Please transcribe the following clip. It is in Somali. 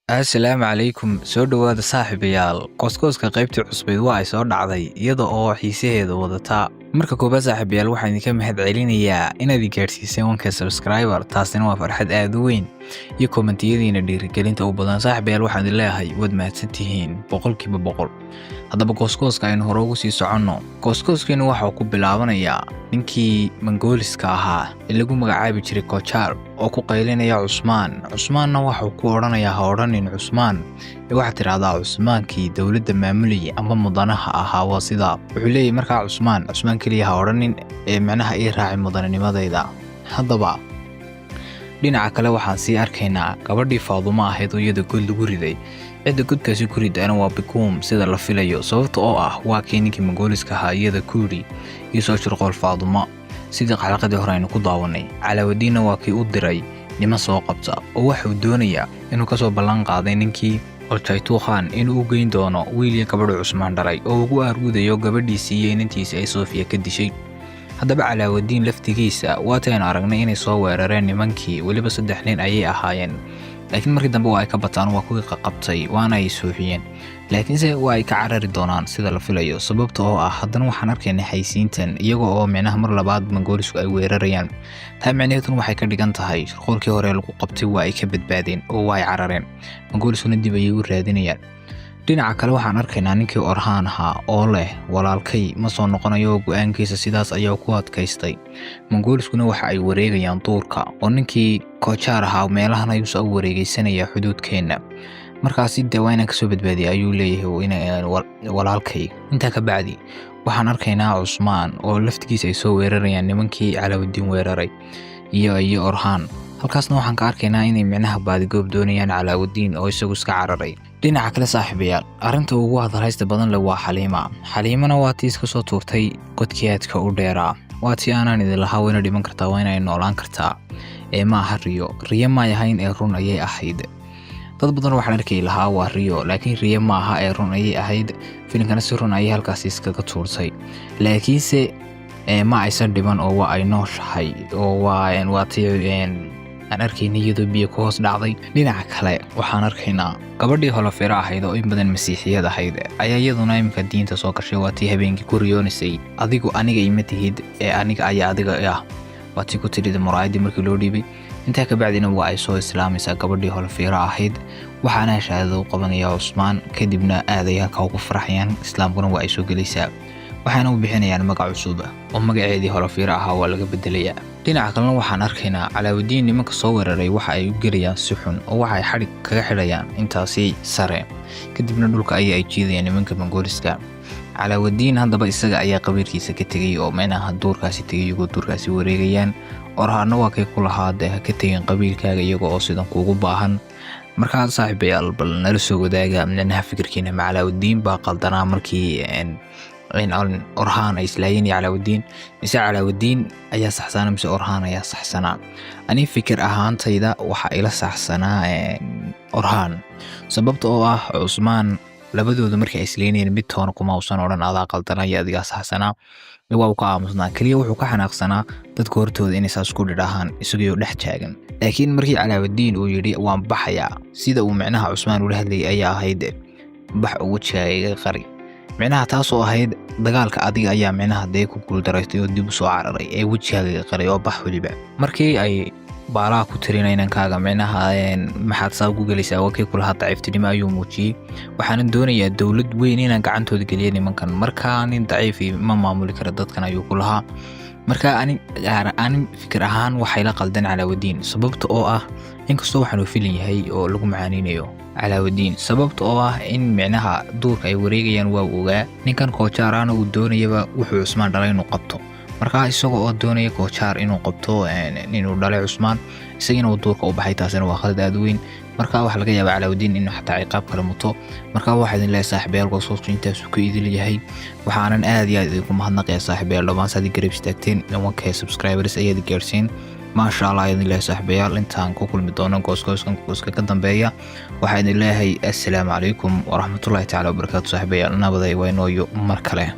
Assalaamu calaykum soo dhawaada saaxiibayaal qoyska qaybtii cusbeed waa ay soo dhacday iyada oo xiisaheeda wadata marka koobaad saaxiibayaal waxaan idinka mahadcelinayaa inaad i gaarsiiseen 1k subscriber taasina waa farxad aad u weyn iyo kommentiyadiina dhiirigelinta u badan saaxiibayaal waxaan idin leeyahay waad mahadsantihiin boqolkiiba boqol haddaba qoyska aynu hore ugu sii soconno qoyskeenu waxa uu ku bilaabanayaa ninkii Mongooliska ahaa ee lagu magacaabi jiray Kochar oo ku qaylinaya Cusmaanna waxa uu ku oranayaa ha oranin Cusmaan waxa tiraahdaa Cusmaankii dawladda maamulayay ama mudanaha ahaa waa sida wuxuu leeyahay markaa Cusmaan kaliya ha oranin ee macnaha ay raacay mudanimadayda haddaba dhinaca kale waxaan sii arkaynaa gabadhii Faadumo ahayd oo iyada god lagu riday cidda godkaasi ku ridayna waa Bikum sida la filayo sababta oo ah waa ninkii Mongooliska ahaa iyada kuuri iyo soo shirqool Faadumo sidii xalaqadii hore aynu ku daawanay Calaawadiinna waa kii u diray nima soo qabta oo waxa uu doonayaa inuu ka soo ballan qaaday ninkii Olchaytu Khan inuu u geyn doono wiil iyo gabadh Cusmaan dhalay oo ugu argudayo gabadhiisii iyo inantiisa ay Soofiya ka dishay haddaba Calaawadiin laftigiisa waatan aragnay inay soo weerareen nimankii waliba 3 nin ayay ahaayeen laakiin markii dambe waa ay ka bataan waa kuwii qabtay waana ay Soofiyeen laakiinse waa ay ka carari doonaan sida la filayo sababta oo ah haddana waxaan arkaynaa xaysiintan iyaga oo macnaha mar labaad Mongoolisku ay weerarayaan taa macnaheedu waxay ka dhigan tahay shirqoolkii hore lagu qabtay waa ay ka badbaadeen oo waa ay carareen Mongoolisuna dib ayay u raadinayaan dhinaca kale waxaan arkaynaa ninkii Orhaan ahaa oo leh walaalkay ma soo noqonayo go'aankiisa sidaas ayaa ku adkaystay Mongooliskuna waxa ay wareegayaan duurka oo ninkii Kochar ahaa meelahan ayuu soo wareegaysanaya xuduudkeena markaas dawayna ka soo badbaadiyay ayuu leeyahay inay walaalkay inta ka bacdi waxaan arkaynaa Cusmaan oo laftigiisa ay soo weerarayaan nimankii Calaawadiin weeraray iyo Orhaan halkaasna waxaan ka arkaynaa inay macnaha baadigoob doonayaan Calaawadiin oo isagu iska cararay dhinaca kale saaxiibayaal arinta ugu hadalhaysta badan leh waa Xaliimana waa tii iska soo tuurtay godkiyaadka u dheeraa waa tii aanan idin lahaa wayna dhiman kartaa wayna ay noolaan kartaa ma aha riyo ma yahayn ee run ayay ahayd dad badan waxaan arkay lahaa waa riyo laakiin riyo ma aha ee run ayay ahayd filimkana si run ayay halkaas iskaga tuurtay laakiinse ma aysan dhiman oo waa ay nooshahay oo waa tii aan arkaynay iyadoo biyo ku hoos dhacday dhinaca kale waxaan arkaynaa gabadhii Holofeera ahayd oo in badan masiixiyad ahayd ayaa iyaduna imka diinta soo gashay waa tii habeenkii ku riyoonisay adigu aniga ima tihid ee aniga ayaa adiga waa tii ku tirida muraayadii markii loo dhiibay intaa ka bacdina waa ay soo islaamaysaa gabadhii Holofeera ahayd waxaana shahaado u qabanaya Cusmaan kadibna aaday halka ugu farxayaan islaamkuna waa ay soo gelaysaa waxaana u bixinayaan magac cusub oo magaceedii Holofeera ahaa waa laga bedelayaa dhinaca kalena waxaan arkaynaa Calaawadiin nimanka soo weeraray waxa ay u gelayaan si xun oo waxa ay xarig kaga xidhayaan intaasi sare kadibna dhulka ay jiidayaan nimanka Mongooliska Calaawadiin haddaba isaga ayaa qabiirkiisa ka tagay oo macnaha duurkaasi tagay iyagoo duurkaasi wareegayaan Orhaanna waa kay ku lahaadee ka tageen qabiilkaaga iyagoo oo sidan kuugu baahan markaa saaxiibayaal bal nala soo wadaaga macnaha fikirkiina Calaawadiin baa qaldanaa markii Orhaan ay islaayeen Calaawadiin mise Calaawadiin ayaa saxsanaa mise Orhaan ayaa saxsanaa ani fikir ahaantayda waxa ila saxsanaa Orhaan sababta oo ah Cusmaan labadooda markay islaayeen mid toona kuma uusan oran adaa qaldanaya adiga saxsanaa waa uu ka aamusnaa kaliya wuxuu ka xanaaqsanaa dadka hortooda inay saas ku dhidhahaan isagoo dhex taagan laakiin markii Calaawadiin uu yiri waan baxayaa sida uu macnaha Cusmaan ula hadlayay ayaa ahayd bax ugu jeeyay qari macnaha taas oo ahayd dagaalka adiga ayaa macnaha ku guuldareystay oo dib u soo cararay ee wajigaaga qaray oo bax waliba markii ay baalaha ku tirinayaan kaaga macnaha maxaad saa ugu galaysaa waa kay kula daciiftinimo ayuu muujiyay waxaan doonayaa dawlad weyn inaan gacantooda geliyo nimankan markaa nin daciif ma maamuli karo dadkan ayuu ku lahaa markaa ani fikir ahaan waxay la qaldan Calaawadiin sababta oo ah inkastoo waxaan u filan yahay oo lagu macaaninayo Calaawadiin sababta oo ah in macnaha duurka ay wareegayaan waa ogaa ninkan Kochar aana uu doonayaba wuxuu Cusmaan dhalay inuu qabto markaa isagoo oo doonaya Kochar inuu qabto inuu dhalay Cusmaan isagana uu duurka u baxay taasina waa khalad aad weyn markaa waxa laga yaabaa Calaawadiin inuu xataa ciqaab kale muto markaa waxa idin leeyahay saaxiibayaal qoyska intaas ku idil yahay waxaanan aad iyo aad idinku mahadnaqayaa saaxiibayaal dhammaan saadi garab istaagteen 1k subscribers ayaad gaarsiin ما شاء الله إذن الله صاحبيال انتان كوكل مدونا قوسكا كدنبيا وحيد الله السلام عليكم ورحمة الله تعالى وبركاته صاحبيال نابضي وينويو مركله